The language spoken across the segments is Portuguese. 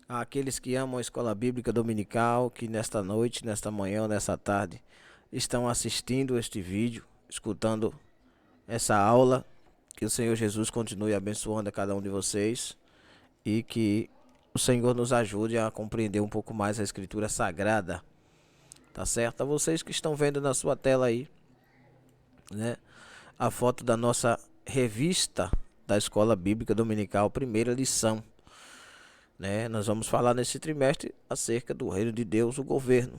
àqueles que amam a escola bíblica dominical, que nesta noite, nesta manhã ou nessa tarde estão assistindo este vídeo, escutando essa aula. Que o Senhor Jesus continue abençoando a cada um de vocês e que o Senhor nos ajude a compreender um pouco mais a Escritura Sagrada, tá certo? A vocês que estão vendo na sua tela aí, né, a foto da nossa revista da Escola Bíblica Dominical, primeira lição, né? Nós vamos falar nesse trimestre acerca do reino de Deus, o governo,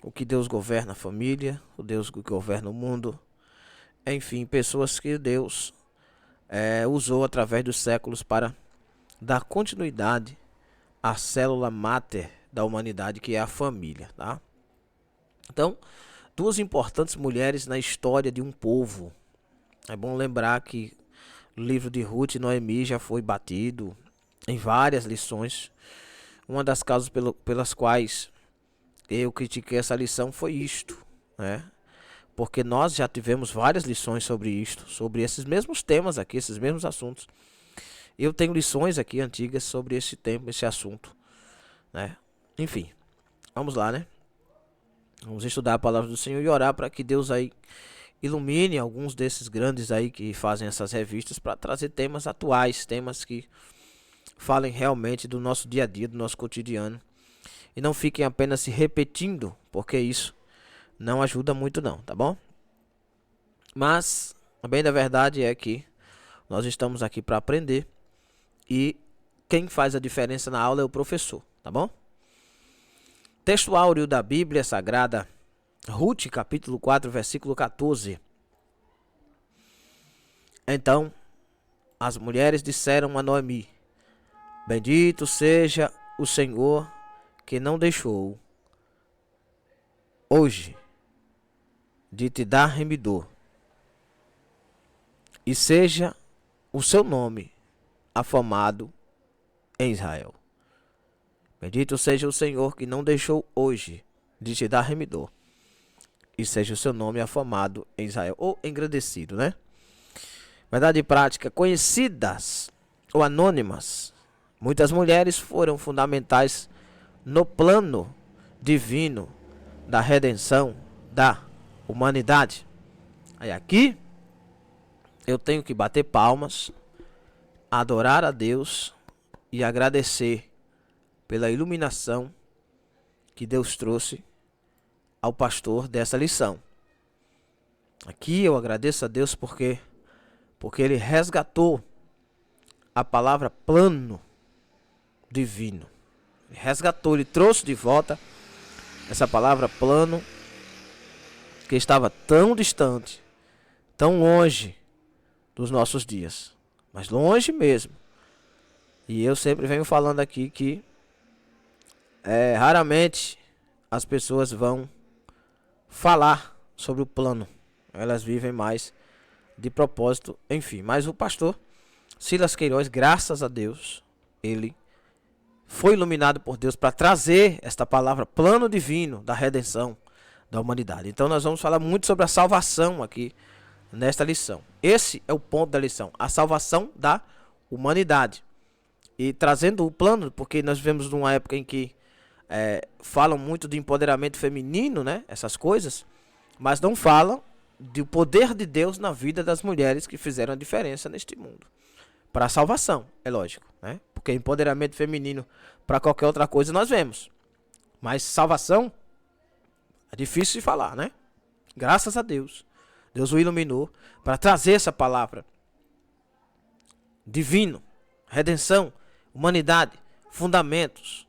o que Deus governa a família, o Deus que governa o mundo, enfim, pessoas que Deus usou através dos séculos para dar continuidade à célula máter da humanidade, que é a família, tá? Então, duas importantes mulheres na história de um povo. É bom lembrar que o livro de Ruth e Noemi já foi batido em várias lições. Uma das causas pelas quais eu critiquei essa lição foi isto, né? Porque nós já tivemos várias lições sobre isto, sobre esses mesmos temas aqui, esses mesmos assuntos. Eu tenho lições aqui antigas sobre esse tema, esse assunto, né? Enfim, vamos lá, né? Vamos estudar a palavra do Senhor e orar para que Deus aí ilumine alguns desses grandes aí que fazem essas revistas para trazer temas atuais, temas que falem realmente do nosso dia a dia, do nosso cotidiano, e não fiquem apenas se repetindo, porque isso não ajuda muito não, tá bom? Mas a bem da verdade é que nós estamos aqui para aprender e quem faz a diferença na aula é o professor, tá bom? Texto áureo da Bíblia Sagrada, Ruth, capítulo 4, versículo 14. Então, as mulheres disseram a Noemi: Bendito seja o Senhor que não deixou hoje de te dar remidor, e seja o seu nome afamado em Israel. Bendito seja o Senhor que não deixou hoje de te dar remidor, e seja o seu nome afamado em Israel, ou engrandecido, né? Verdade prática, conhecidas ou anônimas, muitas mulheres foram fundamentais no plano divino da redenção da humanidade. Aí aqui eu tenho que bater palmas, adorar a Deus e agradecer pela iluminação que Deus trouxe ao pastor dessa lição. Aqui eu agradeço a Deus porque ele resgatou a palavra plano divino. Ele resgatou, ele trouxe de volta essa palavra plano que estava tão distante, tão longe dos nossos dias, mas longe mesmo. E eu sempre venho falando aqui que raramente as pessoas vão falar sobre o plano. Elas vivem mais de propósito, enfim. Mas o pastor Silas Queiroz, graças a Deus, ele foi iluminado por Deus para trazer esta palavra, plano divino da redenção da humanidade. Então nós vamos falar muito sobre a salvação aqui nesta lição. Esse é o ponto da lição, a salvação da humanidade. E trazendo o plano, porque nós vivemos numa época em que falam muito de empoderamento feminino, né? Essas coisas, mas não falam do poder de Deus na vida das mulheres que fizeram a diferença neste mundo. Para a salvação, é lógico, né? Porque empoderamento feminino para qualquer outra coisa nós vemos. Mas salvação é difícil de falar, né? Graças a Deus. Deus o iluminou para trazer essa palavra. Divino, redenção, humanidade, fundamentos.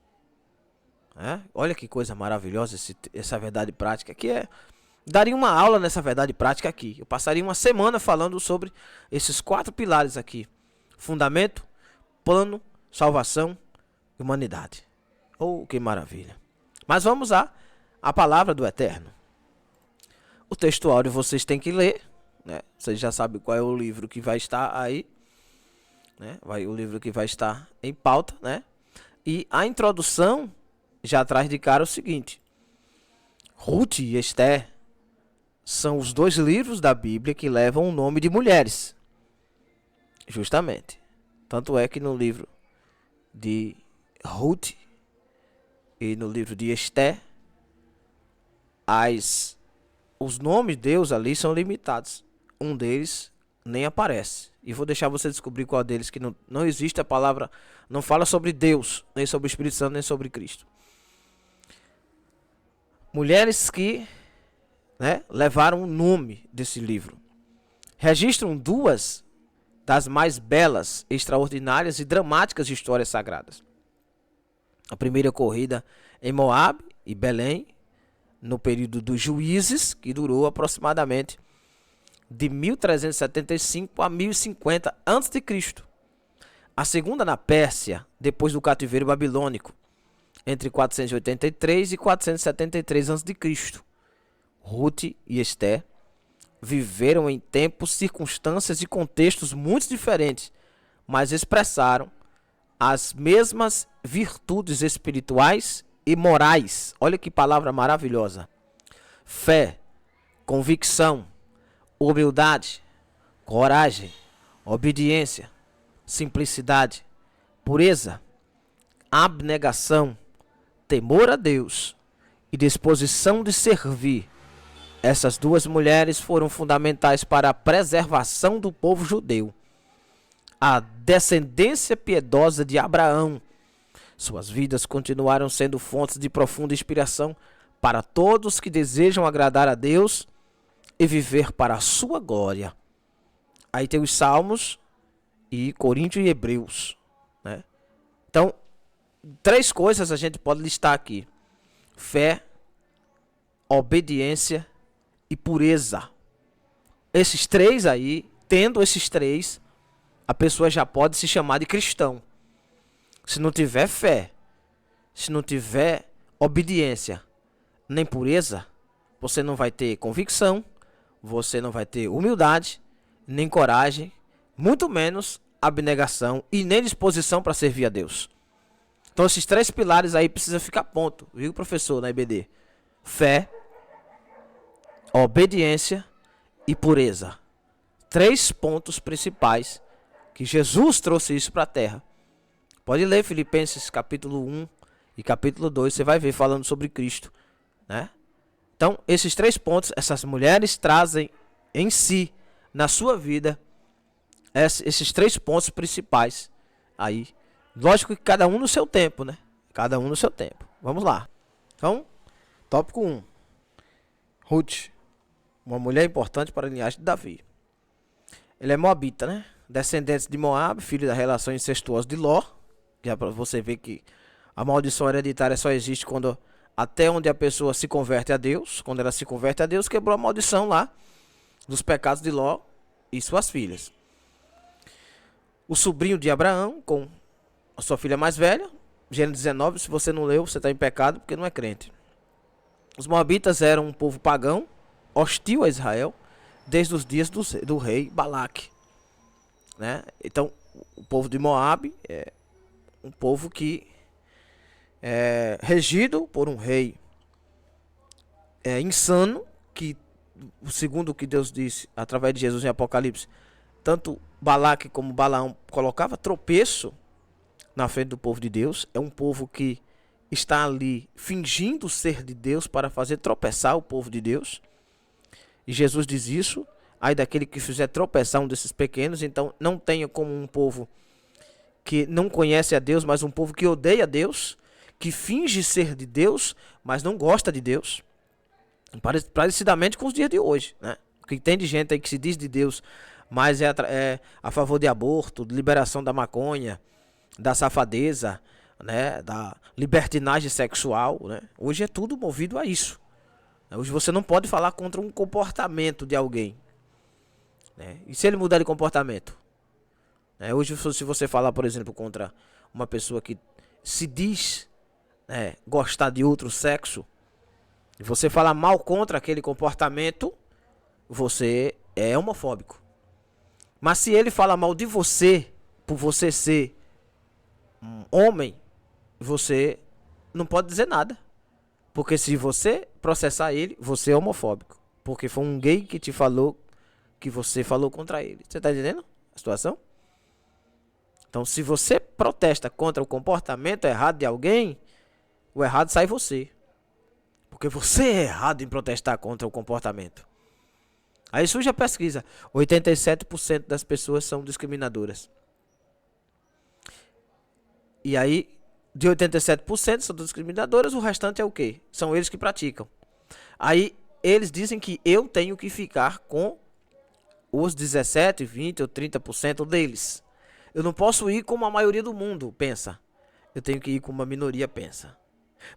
Olha que coisa maravilhosa essa verdade prática que daria uma aula nessa verdade prática aqui. Eu passaria uma semana falando sobre esses 4 pilares aqui: fundamento, plano, salvação e humanidade. Oh, que maravilha. Mas vamos à palavra do Eterno. O texto áureo vocês têm que ler, né? Vocês já sabem qual é o livro que vai estar aí, né? O livro que vai estar em pauta, né? E a introdução já traz de cara o seguinte: Ruth e Esther são os 2 livros da Bíblia que levam o nome de mulheres. Justamente. Tanto é que no livro de Ruth e no livro de Esté, os nomes de Deus ali são limitados. Um deles nem aparece. E vou deixar você descobrir qual deles, que não existe a palavra, não fala sobre Deus, nem sobre o Espírito Santo, nem sobre Cristo. Mulheres que, né, levaram o nome desse livro. Registram duas das mais belas, extraordinárias e dramáticas histórias sagradas. A primeira ocorrida em Moabe e Belém, no período dos Juízes, que durou aproximadamente de 1375 a 1050 a.C. A segunda na Pérsia, depois do cativeiro babilônico, entre 483 e 473 a.C. Ruth e Esté viveram em tempos, circunstâncias e contextos muito diferentes, mas expressaram as mesmas virtudes espirituais e morais. Olha que palavra maravilhosa. Fé, convicção, humildade, coragem, obediência, simplicidade, pureza, abnegação, temor a Deus e disposição de servir. Essas duas mulheres foram fundamentais para a preservação do povo judeu. A descendência piedosa de Abraão. Suas vidas continuaram sendo fontes de profunda inspiração para todos que desejam agradar a Deus e viver para a sua glória. Aí tem os Salmos e Coríntios e Hebreus, né? Então, 3 coisas a gente pode listar aqui: fé, obediência e pureza. Esses 3 aí, tendo esses 3, a pessoa já pode se chamar de cristão. Se não tiver fé, se não tiver obediência, nem pureza, você não vai ter convicção, você não vai ter humildade, nem coragem, muito menos abnegação e nem disposição para servir a Deus. Então esses 3 pilares aí precisam ficar ponto, viu, professor, na IBD? Fé, obediência e pureza. 3 pontos principais que Jesus trouxe isso para a terra. Pode ler Filipenses capítulo 1 e capítulo 2, você vai ver falando sobre Cristo, né? Então, esses 3 pontos, essas mulheres trazem em si, na sua vida, esses 3 pontos principais aí. Lógico que cada um no seu tempo, né? Cada um no seu tempo. Vamos lá. Então, tópico 1. Ruth, uma mulher importante para a linhagem de Davi. Ele é moabita, né? Descendente de Moabe, filho da relação incestuosa de Ló. Já para você ver que a maldição hereditária só existe quando até onde a pessoa se converte a Deus. Quando ela se converte a Deus, quebrou a maldição lá dos pecados de Ló e suas filhas. O sobrinho de Abraão com a sua filha mais velha, Gênesis 19, se você não leu, você está em pecado porque não é crente. Os moabitas eram um povo pagão, hostil a Israel, desde os dias do rei Balaque, né? Então, o povo de Moabe é um povo que é regido por um rei insano, que, segundo o que Deus disse através de Jesus em Apocalipse, tanto Balaque como Balaão colocava tropeço na frente do povo de Deus. É um povo que está ali fingindo ser de Deus para fazer tropeçar o povo de Deus. E Jesus diz isso: ai daquele que fizer tropeçar um desses pequenos. Então não tenha como um povo que não conhece a Deus, mas um povo que odeia a Deus, que finge ser de Deus, mas não gosta de Deus. Parecidamente com os dias de hoje, né? Porque tem de gente aí que se diz de Deus, mas é a favor de aborto, de liberação da maconha, da safadeza, né? Da libertinagem sexual, né? Hoje é tudo movido a isso. Hoje você não pode falar contra um comportamento de alguém, né? E se ele mudar de comportamento? Hoje, se você falar, por exemplo, contra uma pessoa que se diz, né, gostar de outro sexo, e você falar mal contra aquele comportamento, você é homofóbico. Mas se ele fala mal de você, por você ser um homem, você não pode dizer nada. Porque se você processar ele, você é homofóbico. Porque foi um gay que te falou que você falou contra ele. Você tá entendendo a situação? Então, se você protesta contra o comportamento errado de alguém, o errado sai você. Porque você é errado em protestar contra o comportamento. Aí surge a pesquisa. 87% das pessoas são discriminadoras. E aí, de 87% são discriminadoras, o restante é o quê? São eles que praticam. Aí, eles dizem que eu tenho que ficar com os 17, 20 ou 30% deles. Eu não posso ir como a maioria do mundo pensa. Eu tenho que ir como a minoria pensa.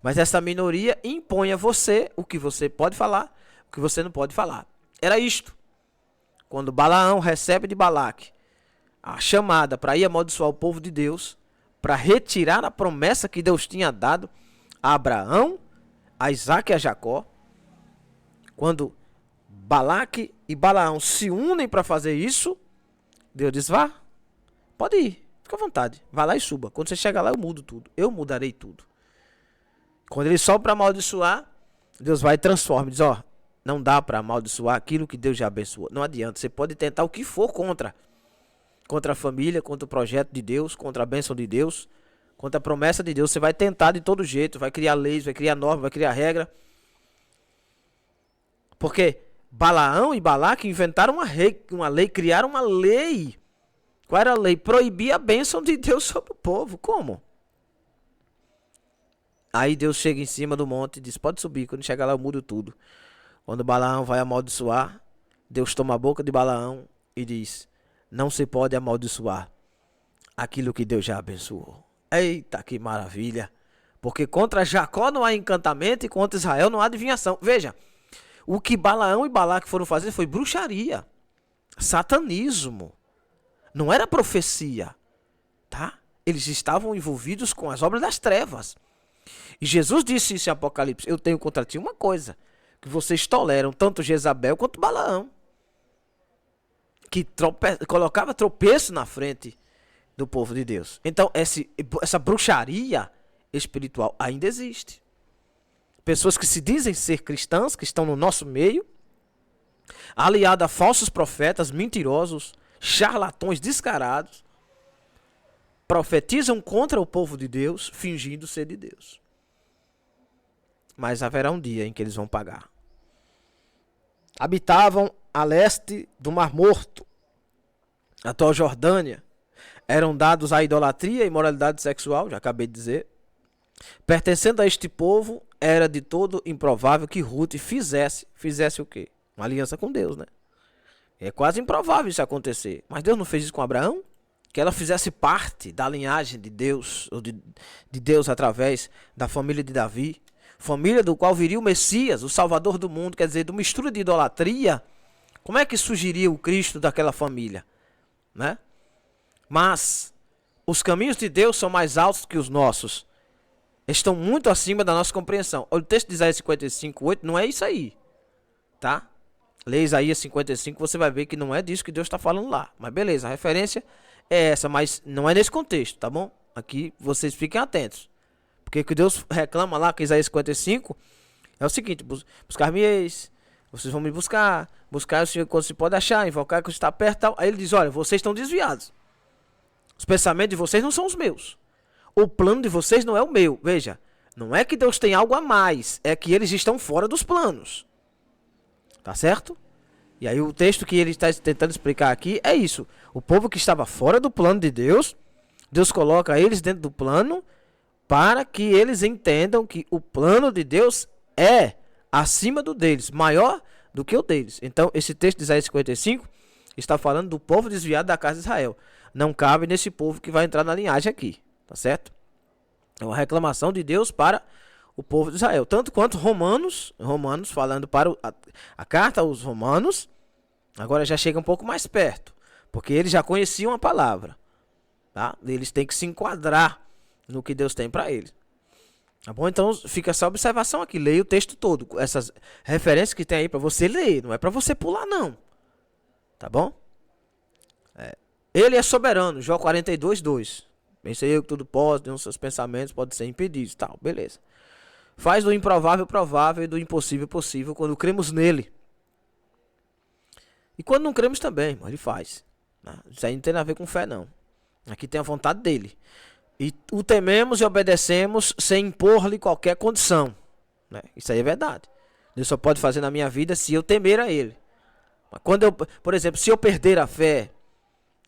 Mas essa minoria impõe a você o que você pode falar, o que você não pode falar. Era isto. Quando Balaão recebe de Balaque a chamada para ir amaldiçoar o povo de Deus, para retirar a promessa que Deus tinha dado a Abraão, a Isaque e a Jacó. Quando Balaque e Balaão se unem para fazer isso, Deus diz, vá, pode ir, fica à vontade, vá lá e suba. Quando você chegar lá eu mudo tudo, eu mudarei tudo. Quando ele sobe para amaldiçoar, Deus vai e transforma, diz, ó, não dá para amaldiçoar aquilo que Deus já abençoou. Não adianta, você pode tentar o que for contra a família, contra o projeto de Deus, contra a bênção de Deus, contra a promessa de Deus. Você vai tentar de todo jeito, vai criar leis, vai criar normas, vai criar regra. Porque Balaão e Balaque inventaram uma lei, criaram uma lei. Qual era a lei? Proibir a bênção de Deus sobre o povo. Como? Aí Deus chega em cima do monte e diz, pode subir, quando chegar lá eu mudo tudo. Quando Balaão vai amaldiçoar, Deus toma a boca de Balaão e diz, não se pode amaldiçoar aquilo que Deus já abençoou. Eita, que maravilha. Porque contra Jacó não há encantamento e contra Israel não há adivinhação. Veja, o que Balaão e Balaque foram fazer foi bruxaria, satanismo. Não era profecia, tá? Eles estavam envolvidos com as obras das trevas. E Jesus disse isso em Apocalipse, eu tenho contra ti uma coisa, que vocês toleram tanto Jezabel quanto Balaão, que colocava tropeço na frente do povo de Deus. Então, essa bruxaria espiritual ainda existe. Pessoas que se dizem ser cristãs, que estão no nosso meio, aliadas a falsos profetas, mentirosos, charlatões descarados, profetizam contra o povo de Deus, fingindo ser de Deus. Mas haverá um dia em que eles vão pagar. Habitavam a leste do Mar Morto, a atual Jordânia. Eram dados à idolatria e imoralidade sexual, já acabei de dizer. Pertencendo a este povo, era de todo improvável que Ruth fizesse o quê? Uma aliança com Deus, né? É quase improvável isso acontecer. Mas Deus não fez isso com Abraão? Que ela fizesse parte da linhagem de Deus, ou de Deus através da família de Davi, família do qual viria o Messias, o Salvador do mundo, quer dizer, de uma mistura de idolatria. Como é que surgiria o Cristo daquela família? Né? Mas os caminhos de Deus são mais altos que os nossos. Estão muito acima da nossa compreensão. O texto de Isaías 55:8 não é isso aí, tá? Lê Isaías 55, você vai ver que não é disso que Deus está falando lá. Mas beleza, a referência é essa, mas não é nesse contexto, tá bom? Aqui vocês fiquem atentos. Porque o que Deus reclama lá com Isaías 55 é o seguinte, buscar-me-eis, vocês vão me buscar o Senhor quando se pode achar, invocar que está perto, tal. Aí ele diz, olha, vocês estão desviados. Os pensamentos de vocês não são os meus. O plano de vocês não é o meu. Veja, não é que Deus tem algo a mais, é que eles estão fora dos planos. Tá certo? E aí o texto que ele está tentando explicar aqui é isso. O povo que estava fora do plano de Deus, Deus coloca eles dentro do plano para que eles entendam que o plano de Deus é acima do deles, maior do que o deles. Então, esse texto de Isaías 55 está falando do povo desviado da casa de Israel. Não cabe nesse povo que vai entrar na linhagem aqui, tá certo? É uma reclamação de Deus para o povo de Israel. Tanto quanto Romanos falando para a carta aos Romanos, agora já chega um pouco mais perto, porque eles já conheciam a palavra, tá? Eles têm que se enquadrar no que Deus tem para eles. Tá bom? Então fica essa observação aqui, leia o texto todo, essas referências que tem aí para você ler, não é para você pular não. Tá bom? Ele é soberano, Jó 42:2. Pensei eu que tudo pode, nos seus pensamentos pode ser impedido, tal, beleza. Faz do improvável provável e do impossível possível quando cremos nele. E quando não cremos também, mas ele faz. Né? Isso aí não tem nada a ver com fé não. Aqui tem a vontade dele. E o tememos e obedecemos sem impor-lhe qualquer condição, né? Isso aí é verdade. Deus só pode fazer na minha vida se eu temer a ele. Mas quando eu, por exemplo, se eu perder a fé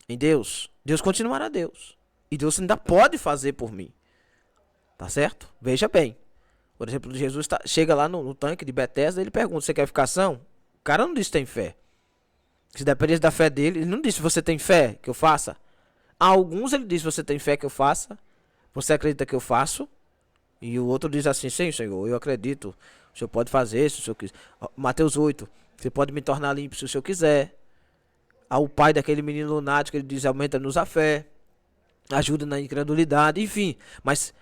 em Deus, Deus continuará Deus. E Deus ainda pode fazer por mim. Tá certo? Veja bem. Por exemplo, Jesus chega lá no tanque de Betesda, ele pergunta, você quer ficar são? O cara não disse que tem fé. Se dependesse da fé dele, ele não disse, você tem fé que eu faça? A alguns ele disse, você tem fé que eu faça? Você acredita que eu faço? E o outro diz assim, sim, Senhor, eu acredito. O Senhor pode fazer, se o Senhor quiser. Mateus 8, você pode me tornar limpo se o Senhor quiser. Ao pai daquele menino lunático, ele diz, aumenta-nos a fé. Ajuda na incredulidade, enfim. Mas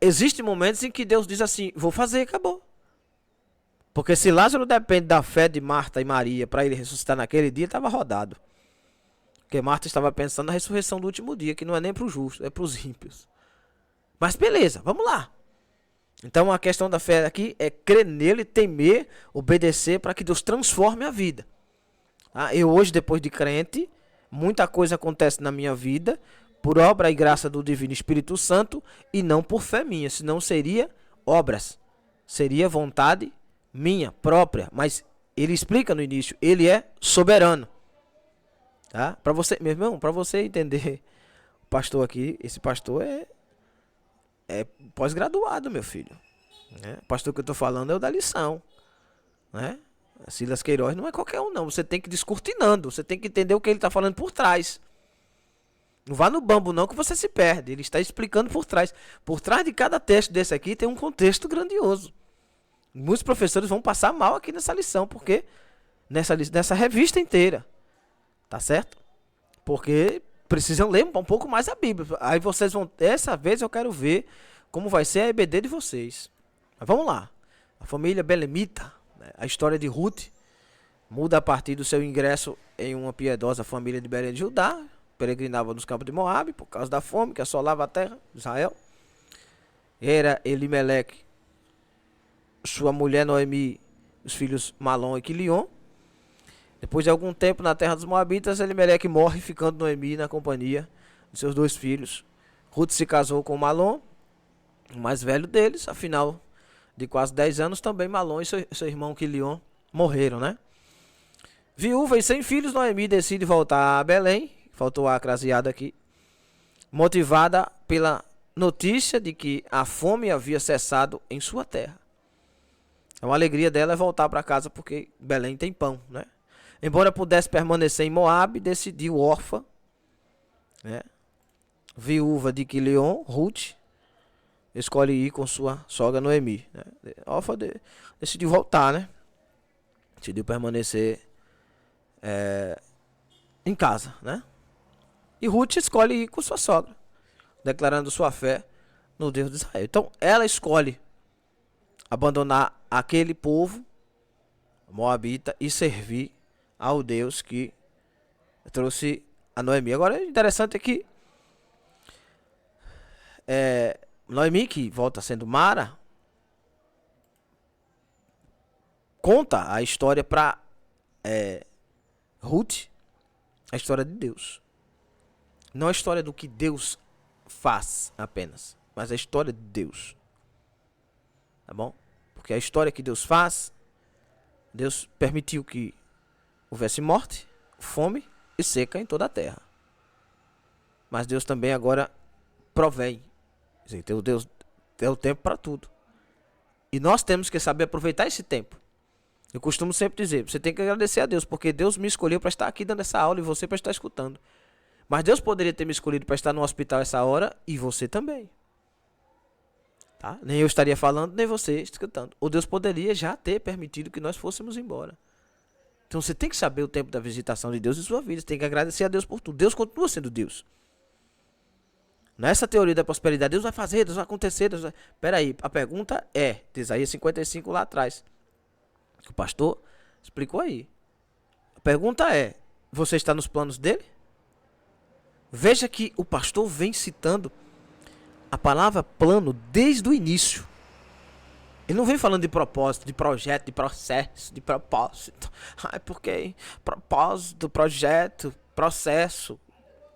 existem momentos em que Deus diz assim, vou fazer, acabou. Porque se Lázaro depende da fé de Marta e Maria para ele ressuscitar naquele dia, estava rodado. Porque Marta estava pensando na ressurreição do último dia, que não é nem para os justos, é para os ímpios. Mas beleza, vamos lá. Então a questão da fé aqui é crer nele, temer, obedecer para que Deus transforme a vida. Eu hoje, depois de crente, muita coisa acontece na minha vida por obra e graça do Divino Espírito Santo e não por fé minha, senão seria obras, seria vontade minha própria. Mas ele explica no início, ele é soberano. Tá? Para você, meu irmão, para você entender, o pastor aqui, esse pastor é pós-graduado, meu filho. Né? O pastor que eu estou falando é o da lição. Né? Silas Queiroz não é qualquer um, não. Você tem que ir descortinando. Você tem que entender o que ele está falando por trás. Não vá no bambo, não, que você se perde. Ele está explicando por trás. Por trás de cada texto desse aqui tem um contexto grandioso. Muitos professores vão passar mal aqui nessa lição, porque nessa revista inteira. Tá certo? Porque precisam ler um pouco mais a Bíblia. Aí vocês vão... Dessa vez eu quero ver como vai ser a EBD de vocês. Mas vamos lá. A família belemita, né? A história de Ruth muda a partir do seu ingresso em uma piedosa família de Belém de Judá. Peregrinava nos campos de Moabe por causa da fome que assolava a terra de Israel. Era Elimeleque, sua mulher Noemi, os filhos Malom e Quilion. Depois de algum tempo na terra dos Moabitas, Elimeleque morre, ficando Noemi na companhia de seus 2 filhos. Ruth se casou com Malom, o mais velho deles. Afinal de quase 10 anos, também Malom e seu irmão Quilion morreram, né? Viúva e sem filhos, Noemi decide voltar a Belém. Faltou a craseada aqui. Motivada pela notícia de que a fome havia cessado em sua terra. Então a alegria dela é voltar para casa porque Belém tem pão, né? Embora pudesse permanecer em Moabe, decidiu órfã, né? Viúva de Quilion, Ruth, escolhe ir com sua sogra Noemi, né? Órfã decidiu voltar, né? Decidiu permanecer em casa, né? E Ruth escolhe ir com sua sogra, declarando sua fé no Deus de Israel. Então ela escolhe abandonar aquele povo moabita e servir ao Deus que trouxe a Noemi. Agora, o interessante é que Noemi, que volta sendo Mara, conta a história para Ruth, a história de Deus. Não a história do que Deus faz apenas, mas a história de Deus. Tá bom? Porque a história que Deus faz, Deus permitiu que houvesse morte, fome e seca em toda a terra. Mas Deus também agora provém. Deus tem o tempo para tudo. E nós temos que saber aproveitar esse tempo. Eu costumo sempre dizer, você tem que agradecer a Deus, porque Deus me escolheu para estar aqui dando essa aula e você para estar escutando. Mas Deus poderia ter me escolhido para estar no hospital essa hora e você também. Tá? Nem eu estaria falando, nem você escutando. Ou Deus poderia já ter permitido que nós fôssemos embora. Então você tem que saber o tempo da visitação de Deus em sua vida. Você tem que agradecer a Deus por tudo. Deus continua sendo Deus. Nessa teoria da prosperidade, Deus vai fazer, Deus vai acontecer. Deus vai... Peraí, a pergunta é, de Isaías 55 lá atrás, que o pastor explicou aí. A pergunta é, você está nos planos dele? Veja que o pastor vem citando a palavra plano desde o início. Ele não vem falando de propósito, de projeto, de processo, de propósito. Ai, porque propósito, projeto, processo.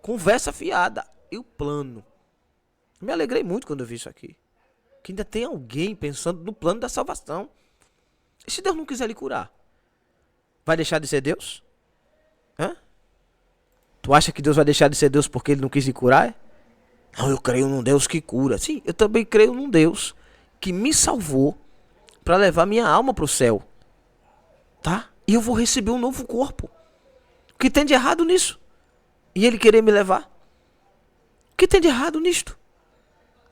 Conversa fiada. e o plano. Me alegrei muito quando eu vi isso aqui. Que ainda tem alguém pensando no plano da salvação. E se Deus não quiser lhe curar? Vai deixar de ser Deus? Hã? Tu acha que Deus vai deixar de ser Deus porque ele não quis lhe curar? É? Não, eu creio num Deus que cura. Sim, eu também creio num Deus que me salvou para levar minha alma para o céu. Tá? E eu vou receber um novo corpo. O que tem de errado nisso? E ele querer me levar? O que tem de errado nisto?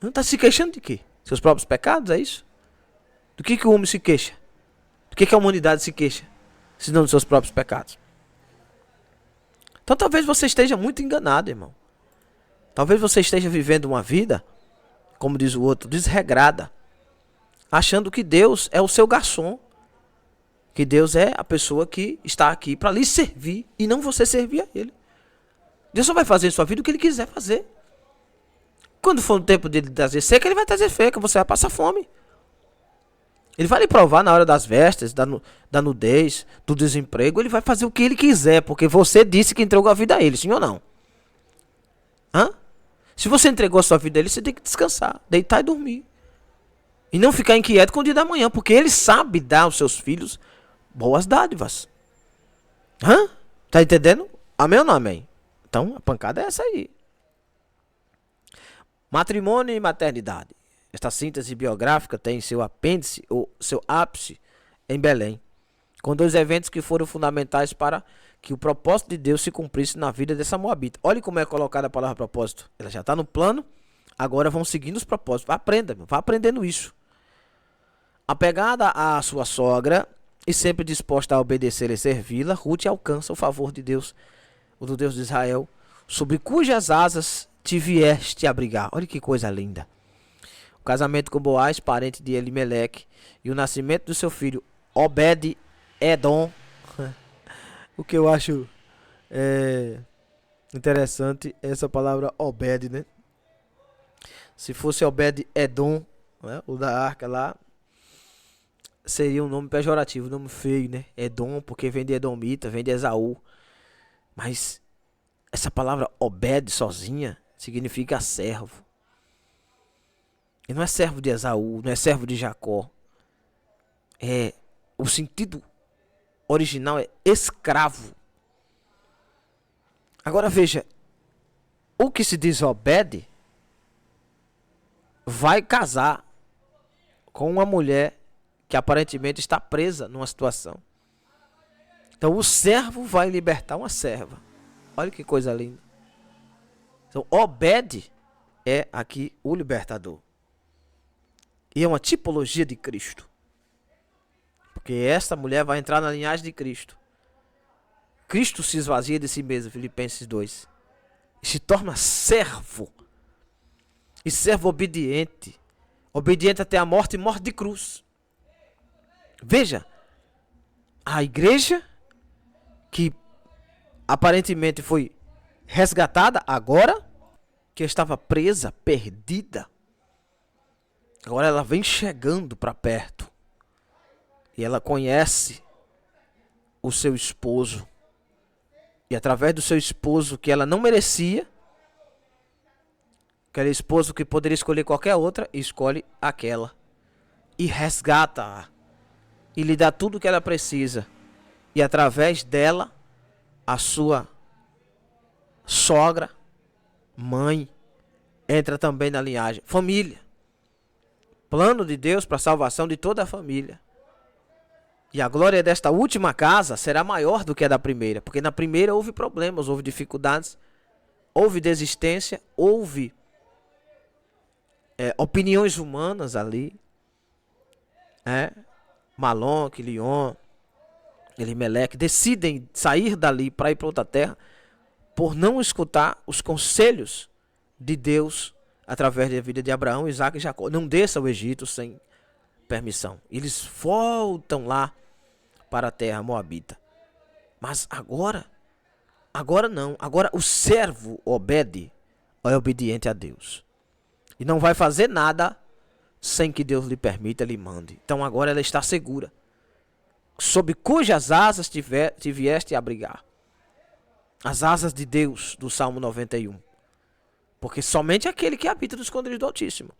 Não está se queixando de quê? Seus próprios pecados, é isso? Do que o homem se queixa? Do que a humanidade se queixa? Se não dos seus próprios pecados. Então talvez você esteja muito enganado, irmão. Talvez você esteja vivendo uma vida, como diz o outro, desregrada. Achando que Deus é o seu garçom. Que Deus é a pessoa que está aqui para lhe servir e não você servir a Ele. Deus só vai fazer em sua vida o que Ele quiser fazer. Quando for o tempo dele trazer seca, Ele vai trazer seca, você vai passar fome. Ele vai lhe provar na hora das vestes, da nudez, do desemprego. Ele vai fazer o que Ele quiser, porque você disse que entregou a vida a Ele, sim ou não? Hã? Se você entregou a sua vida a Ele, você tem que descansar, deitar e dormir. E não ficar inquieto com o dia da manhã, porque Ele sabe dar aos seus filhos boas dádivas. Hã? Tá entendendo? Amém ou não amém? Então, a pancada é essa aí. Matrimônio e maternidade. Esta síntese biográfica tem seu apêndice, ou seu ápice, em Belém, com dois eventos que foram fundamentais para que o propósito de Deus se cumprisse na vida dessa moabita. Olha como é colocada a palavra propósito. Ela já está no plano, agora vão seguindo os propósitos. Vá aprendendo isso. Apegada à sua sogra e sempre disposta a obedecer e servi-la, Ruth alcança o favor de Deus, o do Deus de Israel, sobre cujas asas te vieste abrigar. Olha que coisa linda. O casamento com Boaz, parente de Elimeleque, e o nascimento do seu filho Obed-Edom. O que eu acho interessante é essa palavra Obed, né? Se fosse Obed-Edom, né, o da arca lá, seria um nome pejorativo, um nome feio, né? Edom, porque vem de Edomita, vem de Esaú. Mas essa palavra Obed sozinha significa servo. E não é servo de Esaú, não é servo de Jacó. O sentido original é escravo. Agora veja, o que se diz Obed vai casar com uma mulher que aparentemente está presa numa situação. Então o servo vai libertar uma serva. Olha que coisa linda. Então Obed é aqui o libertador. E é uma tipologia de Cristo. Porque esta mulher vai entrar na linhagem de Cristo. Cristo se esvazia de si mesmo, Filipenses 2. E se torna servo. E servo obediente. Obediente até a morte e morte de cruz. Veja. A igreja que aparentemente foi resgatada agora, que estava presa, perdida. Agora ela vem chegando para perto. E ela conhece o seu esposo. E através do seu esposo, que ela não merecia, aquele esposo que poderia escolher qualquer outra, escolhe aquela. E resgata-a. E lhe dá tudo o que ela precisa. E através dela, a sua sogra, mãe, entra também na linhagem. Família. Plano de Deus para a salvação de toda a família. E a glória desta última casa será maior do que a da primeira. Porque na primeira houve problemas, houve dificuldades, houve desistência, houve opiniões humanas ali. Malom, Quilion, Elimeleque decidem sair dali para ir para outra terra por não escutar os conselhos de Deus através da vida de Abraão, Isaac e Jacó. Não desça ao Egito sem permissão. Eles voltam lá para a terra moabita. Mas agora não. Agora o servo Obed é obediente a Deus. E não vai fazer nada sem que Deus lhe permita, lhe mande. Então agora ela está segura. Sob cujas asas te vieste abrigar. As asas de Deus, do Salmo 91. Porque somente aquele que habita no esconderijo do Altíssimo.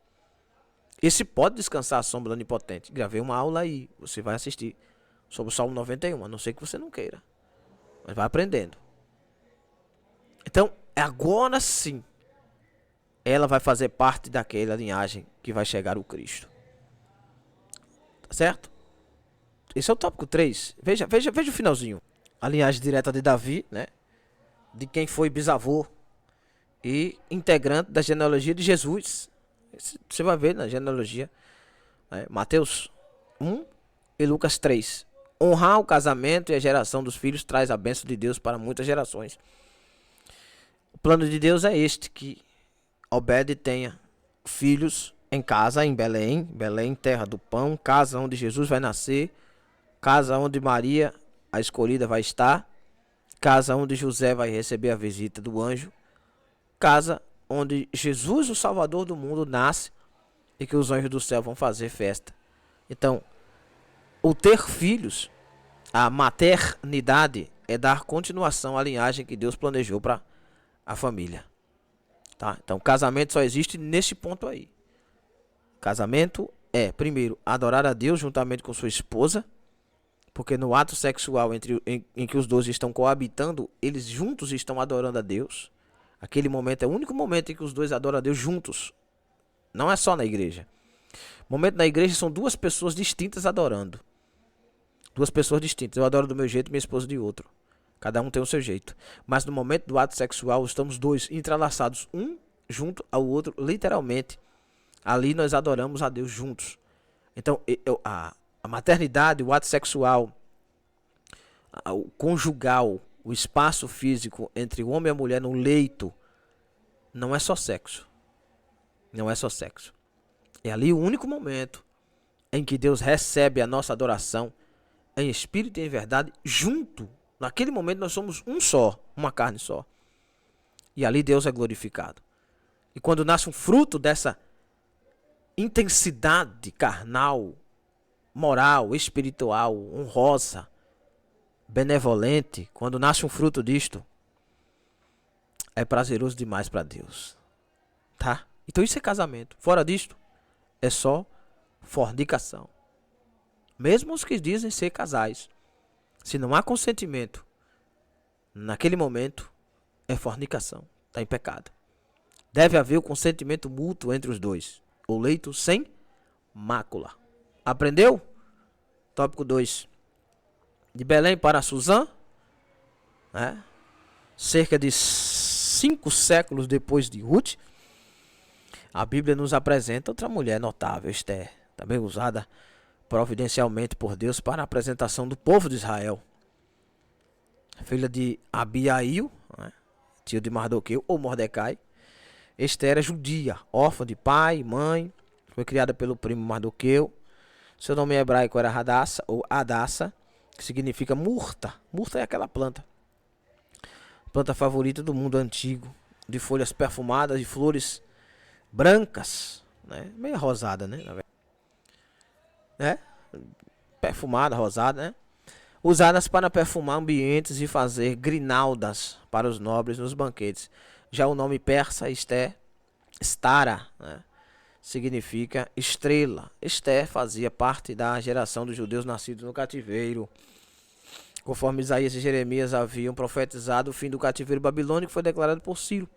Esse pode descansar à sombra do Onipotente. Gravei uma aula aí, você vai assistir, sobre o Salmo 91, a não ser que você não queira. Mas vai aprendendo. Então, agora sim, ela vai fazer parte daquela linhagem que vai chegar o Cristo. Tá certo? Esse é o tópico 3. Veja o finalzinho. A linhagem direta de Davi, né? De quem foi bisavô e integrante da genealogia de Jesus. Você vai ver na genealogia, né? Mateus 1 e Lucas 3. Honrar o casamento e a geração dos filhos traz a bênção de Deus para muitas gerações. O plano de Deus é este, que Obed tenha filhos em casa, em Belém, Belém, terra do pão, casa onde Jesus vai nascer, casa onde Maria, a escolhida, vai estar, casa onde José vai receber a visita do anjo, casa onde Jesus, o Salvador do mundo, nasce e que os anjos do céu vão fazer festa. Então, o ter filhos, a maternidade, é dar continuação à linhagem que Deus planejou para a família. Tá? Então, casamento só existe nesse ponto aí. Casamento é, primeiro, adorar a Deus juntamente com sua esposa, porque no ato sexual em que os dois estão coabitando, eles juntos estão adorando a Deus. Aquele momento é o único momento em que os dois adoram a Deus juntos. Não é só na igreja. O momento na igreja são duas pessoas distintas adorando. Duas pessoas distintas. Eu adoro do meu jeito, minha esposa de outro. Cada um tem o seu jeito. Mas no momento do ato sexual, estamos dois entrelaçados, um junto ao outro, literalmente. Ali nós adoramos a Deus juntos. Então, a maternidade, o ato sexual, o conjugal, o espaço físico entre o homem e a mulher no leito, não é só sexo. Não é só sexo. É ali o único momento em que Deus recebe a nossa adoração em espírito e em verdade junto. Naquele momento nós somos um só, uma carne só. E ali Deus é glorificado. E quando nasce um fruto dessa intensidade carnal, moral, espiritual, honrosa, benevolente, quando nasce um fruto disto, é prazeroso demais para Deus. Tá? Então isso é casamento. Fora disto, é só fornicação. Mesmo os que dizem ser casais, se não há consentimento, naquele momento, é fornicação. Está em pecado. Deve haver o consentimento mútuo entre os dois. O leito sem mácula. Aprendeu? Tópico 2. De Belém para Suzã, né? Cerca de 5 séculos depois de Ruth, a Bíblia nos apresenta outra mulher notável, Esther, também usada providencialmente por Deus para a apresentação do povo de Israel. Filha de Abiail, né? Tio de Mardoqueu ou Mordecai. Esther é judia, órfã de pai e mãe, foi criada pelo primo Mardoqueu. Seu nome hebraico era Hadassa ou Adassa, que significa murta. Murta é aquela planta favorita do mundo antigo, de folhas perfumadas e flores brancas, né? Meio rosada, né? Perfumada, rosada, né? Usadas para perfumar ambientes e fazer grinaldas para os nobres nos banquetes. Já o nome persa, Esther, Stara, né? Significa estrela. Esther fazia parte da geração dos judeus nascidos no cativeiro. Conforme Isaías e Jeremias haviam profetizado, o fim do cativeiro babilônico foi declarado por Ciro,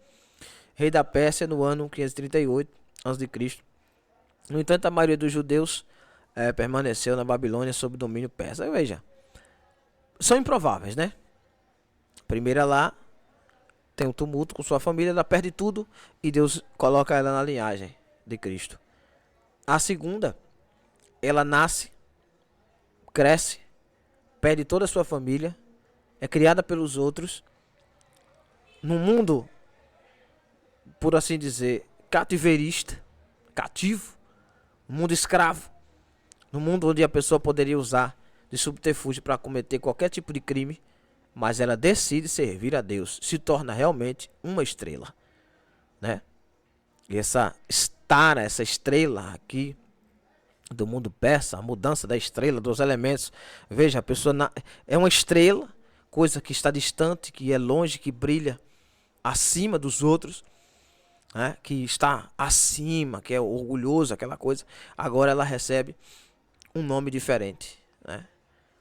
rei da Pérsia, no ano 538 a.C. No entanto, a maioria dos judeus permaneceu na Babilônia sob domínio persa. Veja, são improváveis, né? Primeira lá, tem um tumulto com sua família, ela perde tudo e Deus coloca ela na linhagem de Cristo. A segunda, ela nasce, cresce, perde toda a sua família, é criada pelos outros, num mundo, por assim dizer, cativeirista, cativo, um mundo escravo, num mundo onde a pessoa poderia usar de subterfúgio para cometer qualquer tipo de crime, mas ela decide servir a Deus, se torna realmente uma estrela, né? E essa estrela aqui do mundo persa, a mudança da estrela, dos elementos. Veja, a pessoa é uma estrela, coisa que está distante, que é longe, que brilha acima dos outros. né, que está acima, que é orgulhoso, aquela coisa, agora ela recebe um nome diferente, né?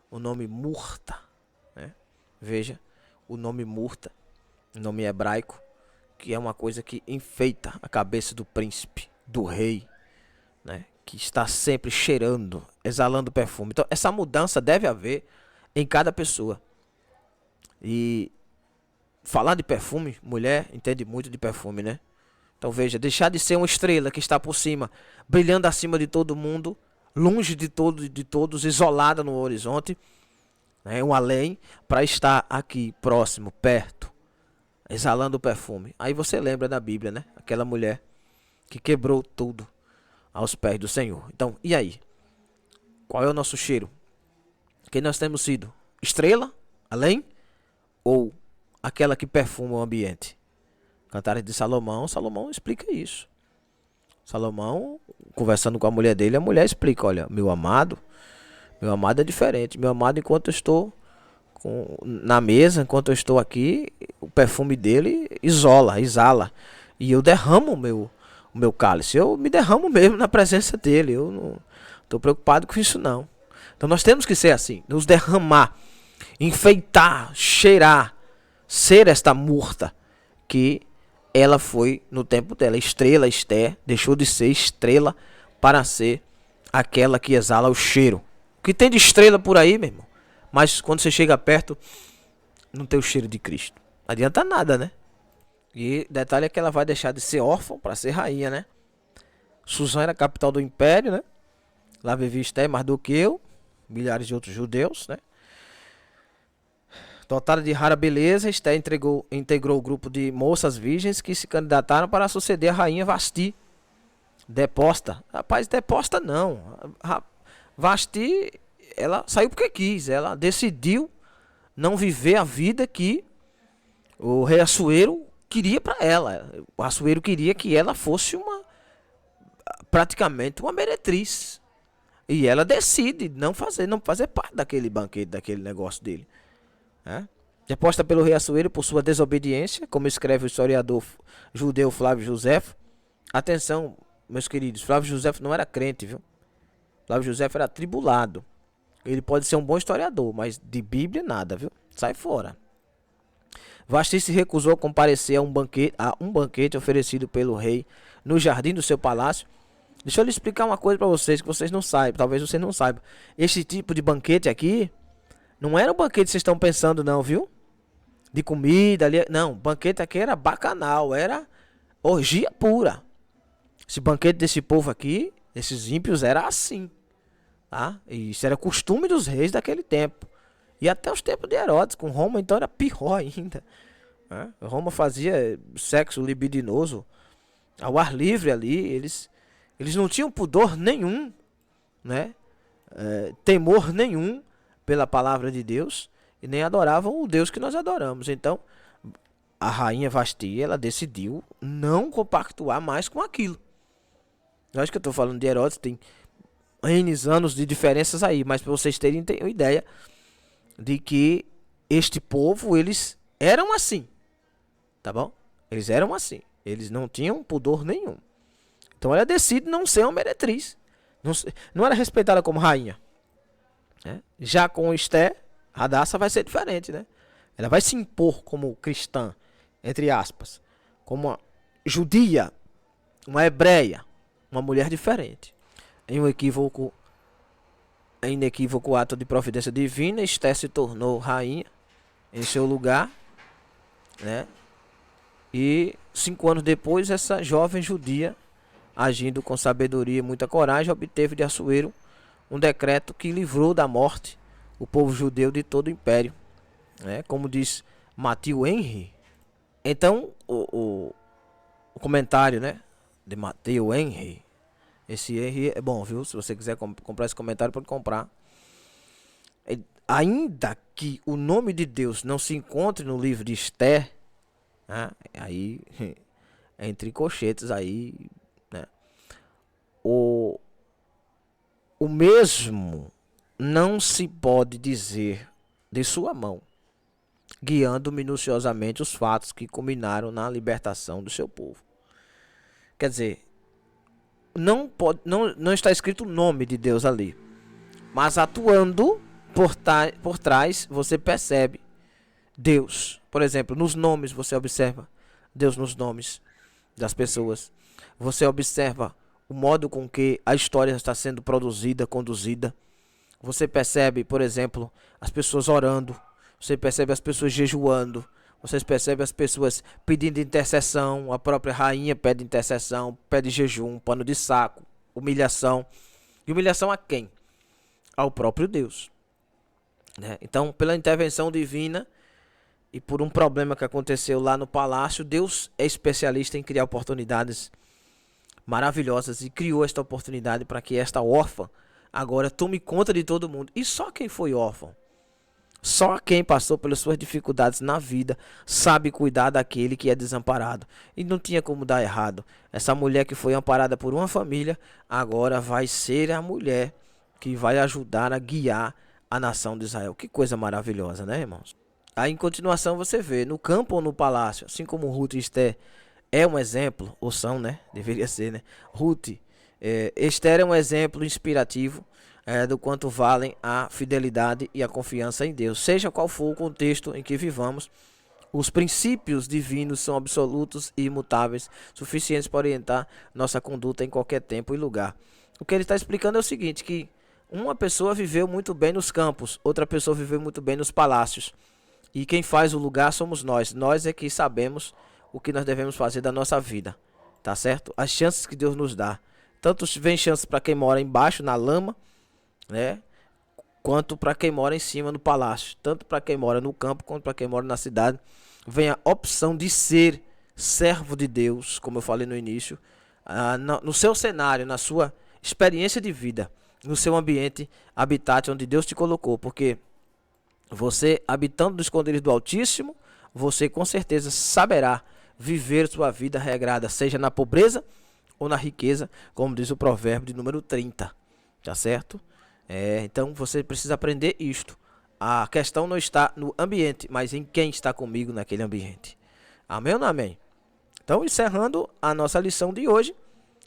O nome Murta, né? Veja, o nome Murta, nome hebraico, que é uma coisa que enfeita a cabeça do príncipe, do rei, né? Que está sempre cheirando, exalando perfume. Então, essa mudança deve haver em cada pessoa. E falar de perfume, mulher entende muito de perfume, né? Então veja, deixar de ser uma estrela que está por cima, brilhando acima de todo mundo, longe de todos, isolada no horizonte, né? Um além, para estar aqui, próximo, perto, exalando o perfume. Aí você lembra da Bíblia, né? Aquela mulher que quebrou tudo aos pés do Senhor. Então, e aí? Qual é o nosso cheiro? Quem nós temos sido? Estrela? Além? Ou aquela que perfuma o ambiente? Cantares de Salomão, Salomão explica isso. Salomão, conversando com a mulher dele, a mulher explica, olha, meu amado é diferente. Meu amado, enquanto eu estou na mesa, enquanto eu estou aqui, o perfume dele exala. E eu derramo o meu cálice. Eu me derramo mesmo na presença dele. Eu não estou preocupado com isso, não. Então nós temos que ser assim, nos derramar, enfeitar, cheirar, ser esta Murta que ela foi no tempo dela. Estrela, Esther, deixou de ser estrela para ser aquela que exala o cheiro. O que tem de estrela por aí, meu irmão? Mas quando você chega perto, não tem o cheiro de Cristo. Não adianta nada, né? E detalhe é que ela vai deixar de ser órfã para ser rainha, né? Suzã era a capital do império, né? Lá vivia Esther, Mardoqueu, milhares de outros judeus, né? Dotada de rara beleza, Esther integrou o grupo de moças virgens que se candidataram para suceder a rainha Vasti. Deposta. Rapaz, deposta não. Vasti, ela saiu porque quis. Ela decidiu não viver a vida que o rei Assuero queria para ela. O Assuero queria que ela fosse praticamente uma meretriz. E ela decide não fazer parte daquele banquete, daquele negócio dele. Deposta pelo rei Assuero por sua desobediência, como escreve o historiador judeu Flávio Josefo. Atenção, meus queridos, Flávio Josefo não era crente, viu? Flávio Josefo era atribulado. Ele pode ser um bom historiador, mas de Bíblia nada, viu? Sai fora. Vasti se recusou a comparecer a um banquete oferecido pelo rei no jardim do seu palácio. Deixa eu lhe explicar uma coisa para vocês que vocês não saibam, talvez vocês não saibam. Este tipo de banquete aqui não era o banquete que vocês estão pensando não, viu? De comida ali. Não, banquete aqui era bacanal, era orgia pura. Esse banquete desse povo aqui, desses ímpios, era assim. Tá? E isso era costume dos reis daquele tempo. E até os tempos de Herodes, com Roma, então era pior ainda. Roma fazia sexo libidinoso ao ar livre ali. Eles não tinham pudor nenhum, né? Temor nenhum pela palavra de Deus e nem adoravam o Deus que nós adoramos. Então, a rainha Vasti, ela decidiu não compactuar mais com aquilo. Eu acho que eu estou falando de Herodes, tem N anos de diferenças aí, mas para vocês terem uma ideia de que este povo, eles eram assim, tá bom? Eles eram assim, eles não tinham pudor nenhum. Então ela decide não ser uma meretriz, não era respeitada como rainha. Já com Esther, Radassa vai ser diferente, né? Ela vai se impor como cristã, entre aspas, como uma judia, uma hebreia, uma mulher diferente. Em um inequívoco ato de providência divina, Esther se tornou rainha em seu lugar, né? E 5 anos depois, essa jovem judia, agindo com sabedoria e muita coragem, obteve de Assuero um decreto que livrou da morte o povo judeu de todo o império, né? Como diz Matthew Henry. Então, o comentário, né, de Matthew Henry, esse Henry é bom, viu? Se você quiser comprar esse comentário, pode comprar. Ainda que o nome de Deus não se encontre no livro de Esther, né, aí entre colchetes aí, né, o mesmo não se pode dizer de sua mão, guiando minuciosamente os fatos que culminaram na libertação do seu povo. Quer dizer, não está escrito o nome de Deus ali. Mas atuando por trás, você percebe Deus. Por exemplo, nos nomes você observa Deus nos nomes das pessoas. Você observa o modo com que a história está sendo produzida, conduzida. Você percebe, por exemplo, as pessoas orando. Você percebe as pessoas jejuando. Você percebe as pessoas pedindo intercessão. A própria rainha pede intercessão, pede jejum, pano de saco, humilhação. E humilhação a quem? Ao próprio Deus. Então, pela intervenção divina e por um problema que aconteceu lá no palácio, Deus é especialista em criar oportunidades maravilhosas e criou esta oportunidade para que esta órfã agora tome conta de todo mundo. E só quem foi órfão, só quem passou pelas suas dificuldades na vida sabe cuidar daquele que é desamparado. E não tinha como dar errado. Essa mulher que foi amparada por uma família agora vai ser a mulher que vai ajudar a guiar a nação de Israel. Que coisa maravilhosa, né, irmãos? Aí em continuação você vê no campo ou no palácio, assim como Ruth e Esther é um exemplo, ou são, né? Deveria ser, né? Esther é um exemplo inspirativo do quanto valem a fidelidade e a confiança em Deus. Seja qual for o contexto em que vivamos, os princípios divinos são absolutos e imutáveis, suficientes para orientar nossa conduta em qualquer tempo e lugar. O que ele está explicando é o seguinte, que uma pessoa viveu muito bem nos campos, outra pessoa viveu muito bem nos palácios. E quem faz o lugar somos nós. Nós é que sabemos o que nós devemos fazer da nossa vida, tá certo? As chances que Deus nos dá. Tanto vem chances para quem mora embaixo, na lama, né? Quanto para quem mora em cima no palácio. Tanto para quem mora no campo, quanto para quem mora na cidade. Vem a opção de ser servo de Deus, como eu falei no início, no seu cenário, na sua experiência de vida, no seu ambiente, habitat onde Deus te colocou. Porque você, habitando no esconderijo do Altíssimo, você com certeza saberá viver sua vida regrada, seja na pobreza ou na riqueza, como diz o provérbio de número 30, tá certo? Então você precisa aprender isto. A questão não está no ambiente, mas em quem está comigo naquele ambiente. Amém ou não amém? Então, encerrando a nossa lição de hoje,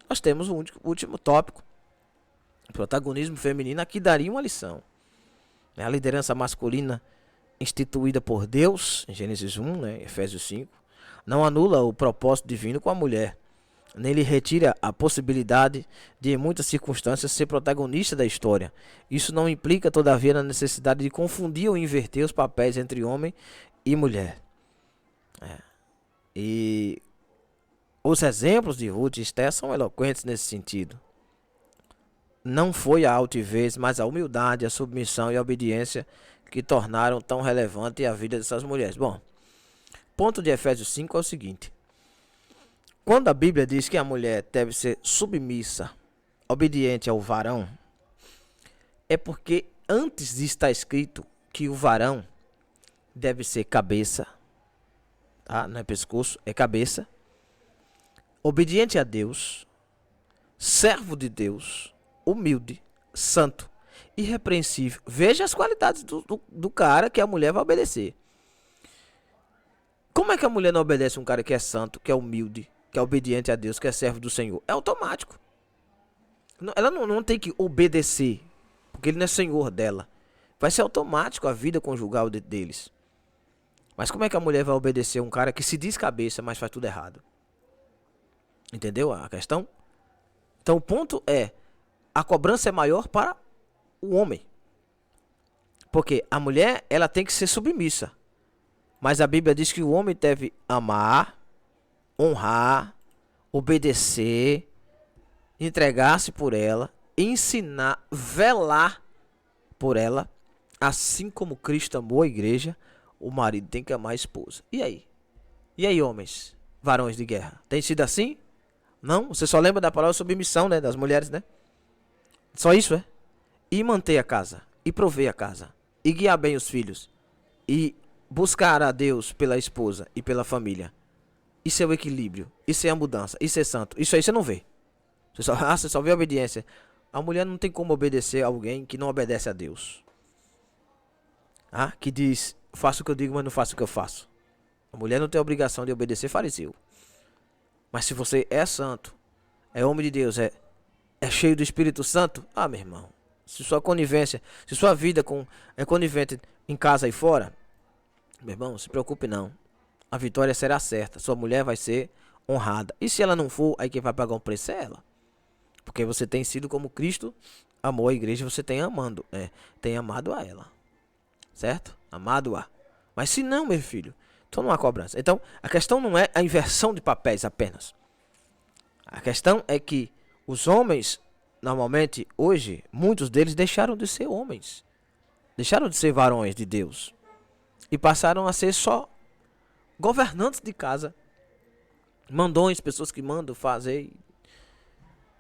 nós temos o último tópico. Protagonismo feminino, aqui daria uma lição. A liderança masculina instituída por Deus, em Gênesis 1, né, Efésios 5, não anula o propósito divino com a mulher. Nele retira a possibilidade de, em muitas circunstâncias, ser protagonista da história. Isso não implica, todavia, na necessidade de confundir ou inverter os papéis entre homem e mulher. E os exemplos de Ruth e Esther são eloquentes nesse sentido. Não foi a altivez, mas a humildade, a submissão e a obediência que tornaram tão relevante a vida dessas mulheres. Bom, ponto de Efésios 5 é o seguinte. Quando a Bíblia diz que a mulher deve ser submissa, obediente ao varão, é porque antes de estar escrito que o varão deve ser cabeça, tá? Não é pescoço, é cabeça, obediente a Deus, servo de Deus, humilde, santo, irrepreensível. Veja as qualidades do cara que a mulher vai obedecer. Como é que a mulher não obedece um cara que é santo, que é humilde, que é obediente a Deus, que é servo do Senhor? É automático. Ela não tem que obedecer, porque ele não é senhor dela. Vai ser automático a vida conjugal deles. Mas como é que a mulher vai obedecer um cara que se diz cabeça, mas faz tudo errado? Entendeu a questão? Então o ponto é, a cobrança é maior para o homem. Porque a mulher, ela tem que ser submissa. Mas a Bíblia diz que o homem deve amar, honrar, obedecer, entregar-se por ela, ensinar, velar por ela, assim como Cristo amou a igreja, o marido tem que amar a esposa. E aí? E aí, homens, varões de guerra? Tem sido assim? Não? Você só lembra da palavra submissão, né, das mulheres, né? Só isso, é? E manter a casa, e prover a casa, e guiar bem os filhos, e buscar a Deus pela esposa e pela família. Isso é o equilíbrio, isso é a mudança, isso é santo. Isso aí você não vê. Você só vê a obediência. A mulher não tem como obedecer a alguém que não obedece a Deus. Que diz, faço o que eu digo, mas não faço o que eu faço. A mulher não tem a obrigação de obedecer fariseu. Mas se você é santo, é homem de Deus, é cheio do Espírito Santo. Ah, meu irmão, se sua conivência, se sua vida é conivente em casa e fora, meu irmão, não se preocupe não. A vitória será certa. Sua mulher vai ser honrada. E se ela não for, aí quem vai pagar um preço é ela. Porque você tem sido como Cristo amou a igreja, você tem amado a ela. Certo? Amado-a. Mas se não, meu filho, então não há cobrança. Então, a questão não é a inversão de papéis apenas. A questão é que os homens, normalmente, hoje, muitos deles deixaram de ser homens. Deixaram de ser varões de Deus. E passaram a ser só governantes de casa. Mandões, pessoas que mandam fazer,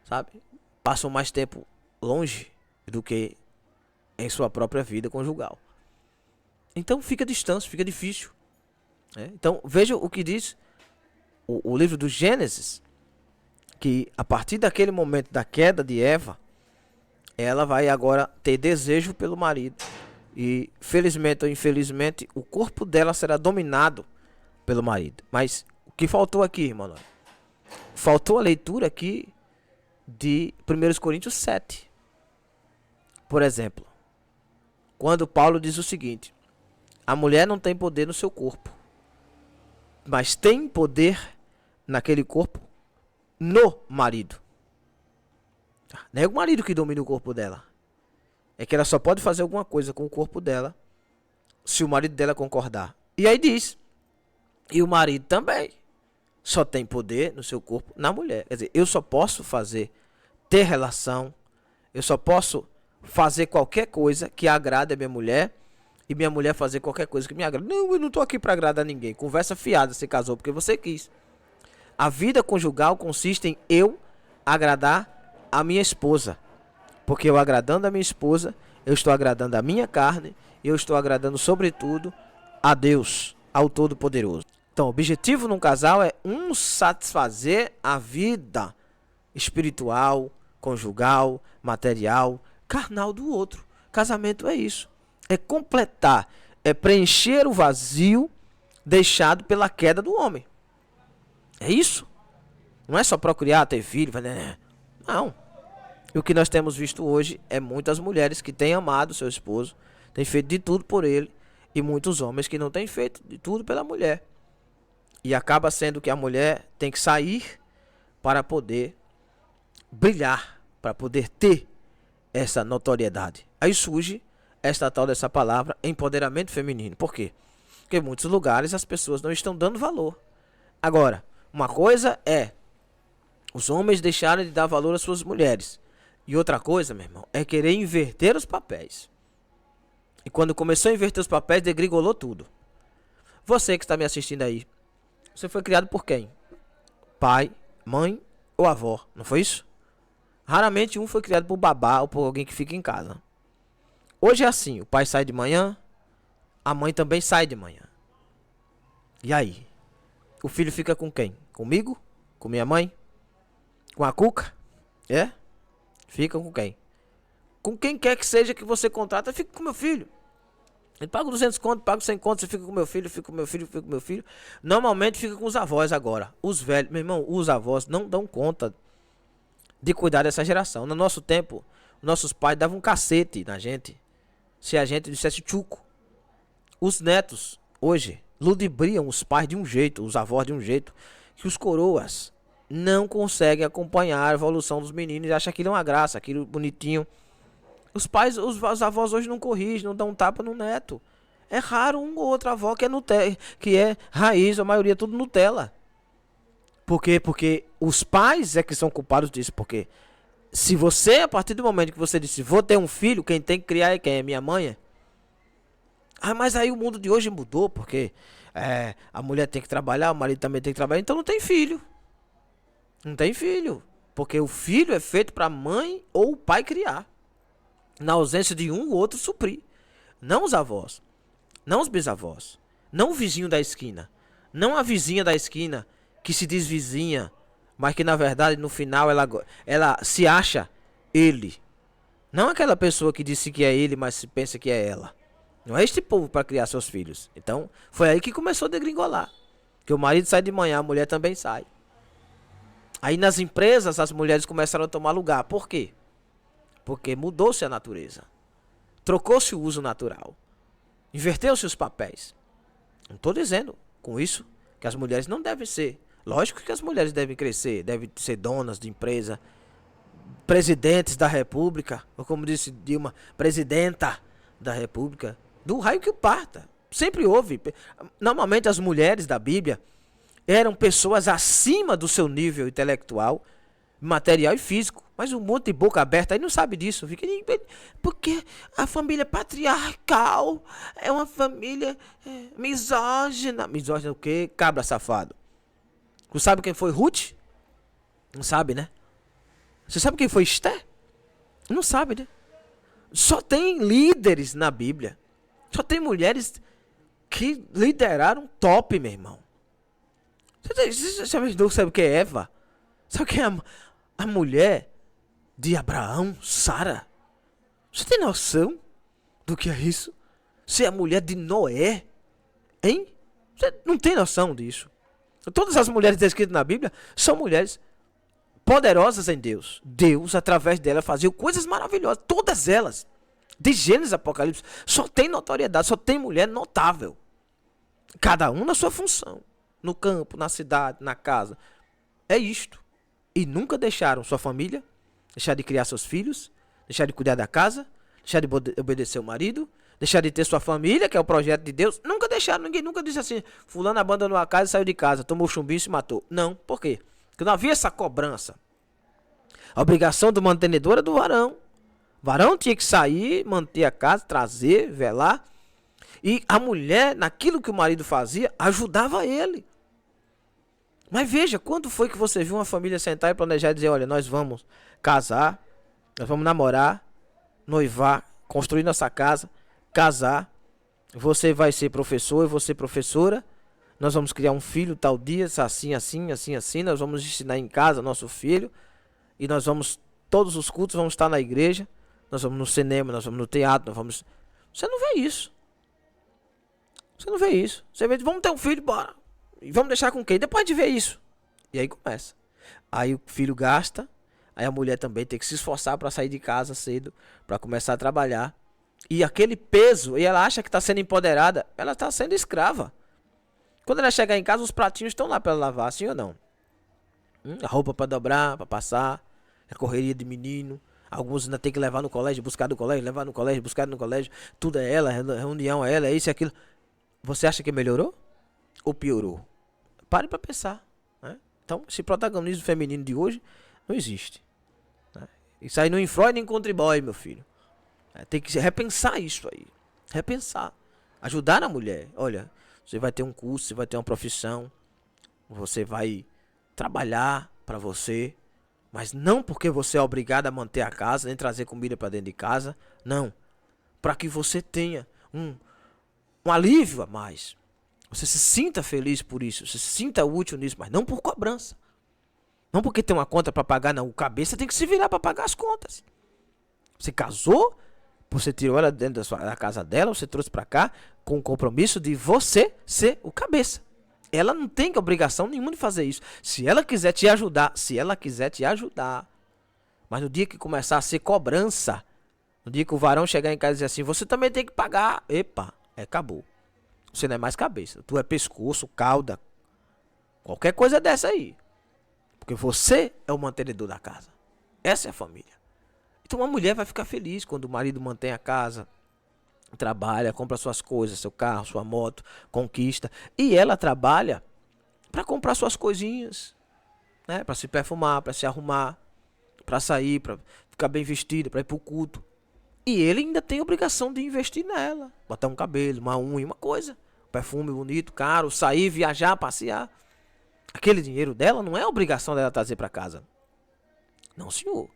sabe? Passam mais tempo longe do que em sua própria vida conjugal. Então fica distante, fica difícil. Então veja o que diz o livro do Gênesis. Que a partir daquele momento da queda de Eva, ela vai agora ter desejo pelo marido. E felizmente ou infelizmente, o corpo dela será dominado pelo marido. Mas o que faltou aqui, irmão? Faltou a leitura aqui de 1 Coríntios 7. Por exemplo, quando Paulo diz o seguinte: a mulher não tem poder no seu corpo, mas tem poder naquele corpo no marido. Não é o marido que domina o corpo dela. É que ela só pode fazer alguma coisa com o corpo dela se o marido dela concordar. E aí diz: e o marido também só tem poder no seu corpo na mulher. Quer dizer, eu só posso ter relação, eu só posso fazer qualquer coisa que agrade a minha mulher, e minha mulher fazer qualquer coisa que me agrade. Não, eu não tô aqui para agradar ninguém. Conversa fiada, você casou porque você quis. A vida conjugal consiste em eu agradar a minha esposa. Porque eu agradando a minha esposa, eu estou agradando a minha carne, eu estou agradando sobretudo a Deus, ao Todo-Poderoso. Então, o objetivo num casal é um satisfazer a vida espiritual, conjugal, material, carnal do outro. Casamento é isso. É completar, é preencher o vazio deixado pela queda do homem. É isso. Não é só procriar, ter filho, não. E o que nós temos visto hoje é muitas mulheres que têm amado seu esposo, têm feito de tudo por ele, e muitos homens que não têm feito de tudo pela mulher. E acaba sendo que a mulher tem que sair para poder brilhar, para poder ter essa notoriedade. Aí surge esta tal dessa palavra empoderamento feminino. Por quê? Porque em muitos lugares as pessoas não estão dando valor. Agora, uma coisa é os homens deixarem de dar valor às suas mulheres. E outra coisa, meu irmão, é querer inverter os papéis. E quando começou a inverter os papéis, degringolou tudo. Você que está me assistindo aí, você foi criado por quem? Pai, mãe ou avó, não foi isso? Raramente um foi criado por babá ou por alguém que fica em casa. Hoje é assim, o pai sai de manhã, a mãe também sai de manhã. E aí? O filho fica com quem? Comigo? Com minha mãe? Com a Cuca? Fica com quem? Com quem quer que seja que você contrata, fica com meu filho. Ele paga 200 conto, paga 100 conto, você fica com meu filho, fica com meu filho, fica com meu filho. Normalmente fica com os avós agora. Os velhos, meu irmão, os avós não dão conta de cuidar dessa geração. No nosso tempo, nossos pais davam um cacete na gente se a gente dissesse tchuco. Os netos, hoje, ludibriam os pais de um jeito, os avós de um jeito, que os coroas não conseguem acompanhar a evolução dos meninos e acham aquilo uma graça, aquilo bonitinho. Os pais, os avós hoje não corrigem, não dão um tapa no neto. É raro um ou outra avó que é raiz, a maioria é tudo Nutella. Por quê? Porque os pais é que são culpados disso. Porque se você, a partir do momento que você disse, vou ter um filho, quem tem que criar é quem? É minha mãe? Mas aí o mundo de hoje mudou, porque a mulher tem que trabalhar, o marido também tem que trabalhar, então não tem filho. Não tem filho. Porque o filho é feito para a mãe ou o pai criar. Na ausência de um, o outro suprir. Não os avós. Não os bisavós. Não o vizinho da esquina. Não a vizinha da esquina que se diz vizinha, mas que na verdade no final ela se acha ele. Não aquela pessoa que disse que é ele, mas se pensa que é ela. Não é este povo para criar seus filhos. Então foi aí que começou a degringolar. Que o marido sai de manhã, a mulher também sai. Aí nas empresas as mulheres começaram a tomar lugar. Por quê? Porque mudou-se a natureza. Trocou-se o uso natural. Inverteu-se os papéis. Não estou dizendo com isso que as mulheres não devem ser. Lógico que as mulheres devem crescer, devem ser donas de empresa, presidentes da república, ou como disse Dilma, presidenta da república, do raio que o parta. Sempre houve. Normalmente as mulheres da Bíblia eram pessoas acima do seu nível intelectual, material e físico. Mas um monte de boca aberta aí não sabe disso. Fica, porque a família patriarcal é uma família misógina. Misógina o quê? Cabra safado. Você sabe quem foi Ruth? Não sabe, né? Você sabe quem foi Esther? Não sabe, né? Só tem líderes na Bíblia. Só tem mulheres que lideraram top, meu irmão. Você sabe o que é Eva? Sabe quem é a mulher de Abraão, Sara? Você tem noção do que é isso? Ser a mulher de Noé? Hein? Você não tem noção disso. Todas as mulheres descritas na Bíblia são mulheres poderosas em Deus. Deus, através dela, fazia coisas maravilhosas. Todas elas. De Gênesis a Apocalipse. Só tem notoriedade, só tem mulher notável. Cada um na sua função. No campo, na cidade, na casa. É isto. E nunca deixaram sua família, deixar de criar seus filhos, deixar de cuidar da casa, deixar de obedecer o marido, deixar de ter sua família, que é o projeto de Deus. Nunca deixaram, ninguém nunca disse assim, fulano abandonou a casa e saiu de casa, tomou chumbinho e se matou. Não, por quê? Porque não havia essa cobrança. A obrigação do mantenedor era do varão. O varão tinha que sair, manter a casa, trazer, velar. E a mulher, naquilo que o marido fazia, ajudava ele. Mas veja, quando foi que você viu uma família sentar e planejar e dizer, olha, nós vamos casar, nós vamos namorar, noivar, construir nossa casa, casar, você vai ser professor, eu vou ser professora, nós vamos criar um filho tal dia, assim, assim, assim, assim, nós vamos ensinar em casa nosso filho, e nós vamos, todos os cultos vamos estar na igreja, nós vamos no cinema, nós vamos no teatro, nós vamos... Você não vê isso. Você não vê isso. Você vê, vamos ter um filho, bora. E vamos deixar com quem? Depois de ver isso. E aí começa. Aí o filho gasta, aí a mulher também tem que se esforçar para sair de casa cedo, para começar a trabalhar. E aquele peso, e ela acha que está sendo empoderada, ela está sendo escrava. Quando ela chegar em casa, os pratinhos estão lá para ela lavar, sim ou não? A roupa para dobrar, para passar, a correria de menino. Alguns ainda tem que levar no colégio, buscar do colégio, levar no colégio, buscar no colégio. Tudo é ela, reunião é ela, é isso e aquilo. Você acha que melhorou? Ou piorou? Pare para pensar. Né? Então, esse protagonismo feminino de hoje não existe. Né? Isso aí não influi nem contribui, meu filho. Tem que repensar isso aí. Repensar. Ajudar a mulher. Olha, você vai ter um curso, você vai ter uma profissão. Você vai trabalhar para você. Mas não porque você é obrigado a manter a casa, nem trazer comida para dentro de casa. Não. Para que você tenha um alívio a mais. Você se sinta feliz por isso. Você se sinta útil nisso. Mas não por cobrança. Não porque tem uma conta para pagar. Não. O cabeça tem que se virar para pagar as contas. Você casou. Você tirou ela dentro da casa dela. Você trouxe para cá. Com o compromisso de você ser o cabeça. Ela não tem obrigação nenhuma de fazer isso. Se ela quiser te ajudar. Se ela quiser te ajudar. Mas no dia que começar a ser cobrança. No dia que o varão chegar em casa e dizer assim. Você também tem que pagar. Epa. Acabou. Você não é mais cabeça. Tu é pescoço, cauda. Qualquer coisa dessa aí. Porque você é o mantenedor da casa. Essa é a família. Então uma mulher vai ficar feliz quando o marido mantém a casa. Trabalha, compra suas coisas, seu carro, sua moto, conquista. E ela trabalha para comprar suas coisinhas. Né? Para se perfumar, para se arrumar. Para sair, para ficar bem vestida, para ir pro culto. E ele ainda tem a obrigação de investir nela. Botar um cabelo, uma unha, uma coisa. Perfume bonito, caro, sair, viajar, passear. Aquele dinheiro dela não é obrigação dela trazer para casa. Não, senhor.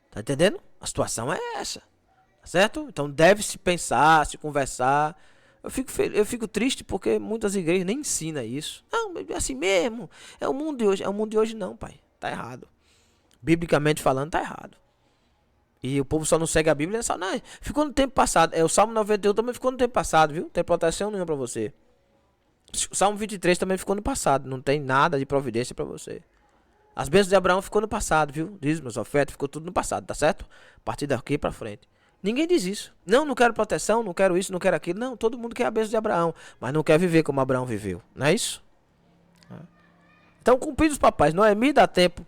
Tá entendendo? A situação é essa. Tá certo? Então deve-se pensar, se conversar. Eu fico triste porque muitas igrejas nem ensinam isso. Não, é assim mesmo. É o mundo de hoje. É o mundo de hoje não, pai. Tá errado. Biblicamente falando, tá errado. E o povo só não segue a Bíblia, só não, ficou no tempo passado. O Salmo 91 também ficou no tempo passado, viu? Não tem proteção nenhuma pra você. O Salmo 23 também ficou no passado, não tem nada de providência pra você. As bênçãos de Abraão ficou no passado, viu? Dízimos, ofertas, ficou tudo no passado, tá certo? A partir daqui pra frente. Ninguém diz isso. Não, não quero proteção, não quero isso, não quero aquilo. Não, todo mundo quer a bênção de Abraão, mas não quer viver como Abraão viveu. Não é isso? Então, cumpridos os papais, Noemi dá tempo,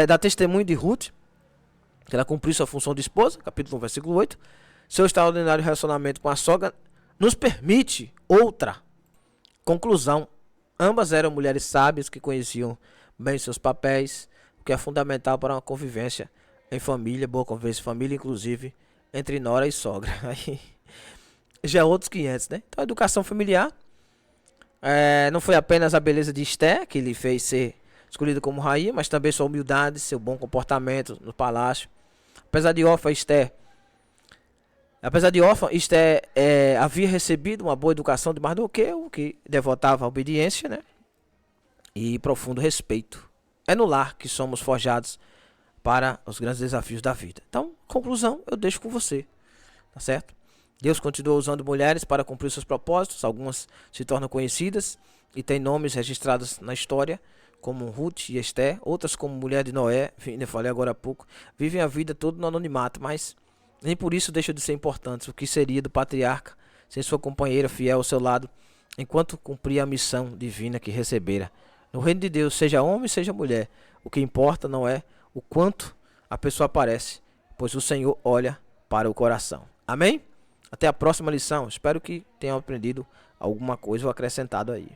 dá testemunho de Ruth, que ela cumpriu sua função de esposa, capítulo 1, versículo 8. Seu extraordinário relacionamento com a sogra nos permite outra conclusão. Ambas eram mulheres sábias que conheciam bem seus papéis, o que é fundamental para uma convivência em família, boa convivência em família, inclusive entre nora e sogra. Aí já é outros 500, né? Então a educação familiar não foi apenas a beleza de Esté que lhe fez ser escolhida como rainha, mas também sua humildade, seu bom comportamento no palácio. Apesar de órfã, Esté havia recebido uma boa educação de Mardoqueu, o que devotava a obediência, né? E profundo respeito. É no lar que somos forjados para os grandes desafios da vida. Então, conclusão, eu deixo com você, tá certo? Deus continua usando mulheres para cumprir seus propósitos. Algumas se tornam conhecidas e têm nomes registrados na história, como Ruth e Esté. Outras, como mulher de Noé, eu falei agora há pouco, vivem a vida toda no anonimato, mas nem por isso deixam de ser importantes. O que seria do patriarca sem sua companheira fiel ao seu lado, enquanto cumpria a missão divina que recebera? No reino de Deus, seja homem, seja mulher, o que importa não é o quanto a pessoa aparece, pois o Senhor olha para o coração. Amém? Até a próxima lição. Espero que tenham aprendido alguma coisa ou acrescentado aí.